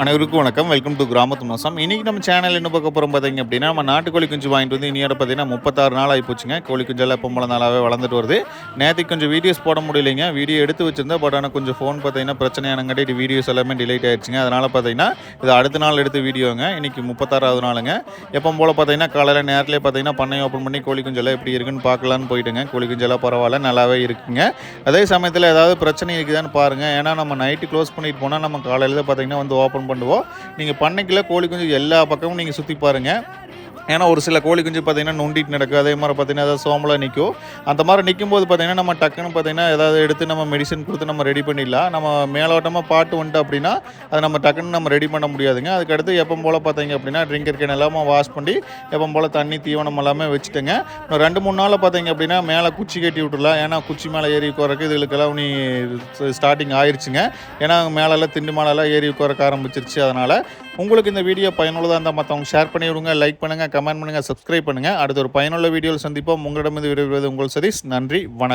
அனைவருக்கும் வணக்கம். Welcome to கிராமத்து மோசம். இன்றைக்கி நம்ம சேனல் என்ன பார்க்க போகிறோம் பார்த்தீங்க அப்படின்னா, நம்ம நாட்டுக்கோழி குஞ்சு வாங்கிட்டு வந்து இனியோட பார்த்தீங்கன்னா 36 நாள் ஆகிப்போச்சுங்க. கோழி குஞ்செல்லாம் எப்போ போல நாளாகவே வளர்ந்துட்டு வருது. நேற்றுக்கு கொஞ்சம் வீடியோஸ் போட முடியலைங்க. வீடியோ எடுத்து வச்சிருந்தேன். பட் ஆனால் கொஞ்சம் ஃபோன் பார்த்தீங்கன்னா பிரச்சனையானங்காட்டி வீடியோஸ் எல்லாமே டிலேட் ஆகிடுச்சுங்க. அதனால் பார்த்தீங்கன்னா இது அடுத்த நாள் எடுத்த வீடியோங்க. இன்றைக்கி 36வது நாளுங்க. எப்போ போல் பார்த்தீங்கன்னா காலையில் நேரத்திலே பார்த்தீங்கன்னா பண்ணை ஓப்பன் பண்ணி கோழி குஞ்செல்லாம் எப்படி இருக்குன்னு பார்க்கலான்னு போயிட்டுங்க. கோழி குஞ்செல்லாம் பரவாயில்ல, நல்லாவே இருக்குங்க. அதே சமயத்தில் ஏதாவது பிரச்சனை இருக்குதான்னு பாருங்கள். ஏன்னா நம்ம நைட்டு க்ளோஸ் பண்ணிட்டு போனால் நம்ம காலையில் தான் பார்த்தீங்கன்னா வந்து ஓப்பன் பண்ணுவோம். நீங்கள் பண்ணைக்குள்ள கோழி குஞ்சு எல்லா பக்கமும் நீங்கள் சுற்றி பாருங்கள். ஏன்னா ஒரு சில கோழி குஞ்சு பார்த்தீங்கன்னா நொண்டிட்டு நடக்கும். அதே மாதிரி பார்த்தீங்கன்னா ஏதாவது சோம்பலாக நிற்கும். அந்த மாதிரி நிற்கும்போது பார்த்தீங்கன்னா நம்ம டக்குன்னு பார்த்தீங்கன்னா ஏதாவது எடுத்து நம்ம மெடிசன் கொடுத்து நம்ம ரெடி பண்ணிடலாம். நம்ம மேலோட்டமாக பாட்டு வந்துட்டு அப்படின்னா அதை நம்ம டக்குன்னு நம்ம ரெடி பண்ண முடியாதுங்க. அதுக்கடுத்து எப்போ போல் பார்த்தீங்க அப்படின்னா ட்ரிங்கர் கேன் எல்லாமே வாஷ் பண்ணி எப்போ போல் தண்ணி தீவனம் எல்லாமே வச்சுட்டேங்க. இன்னும் 2-3 நாளில் பார்த்தீங்க அப்படின்னா மேலே குச்சி கட்டி விட்டுடலாம். ஏன்னா குச்சி மேலே ஏறி உட்காரக்கு இதுகளுக்கெல்லாம் நீ ஸ்டார்டிங் ஆயிடுச்சுங்க. ஏன்னா மேலெல்லாம் திண்டு மேலெல்லாம் ஏறி உட்காரக்க ஆரம்பிச்சிருச்சு. அதனால் உங்களுக்கு இந்த வீடியோ பயனுள்ளதாக இருந்தால் மற்றவங்க ஷேர் பண்ணி விடுங்க, லைக் பண்ணுங்கள், கமெண்ட் பண்ணுங்கள், சப்ஸ்கிரைப் பண்ணுங்கள். அடுத்த ஒரு பயனுள்ள வீடியோவில் சந்திப்போம். உங்களிடமிருந்து விடைபெறுவது உங்கள் சதீஷ். நன்றி, வணக்கம்.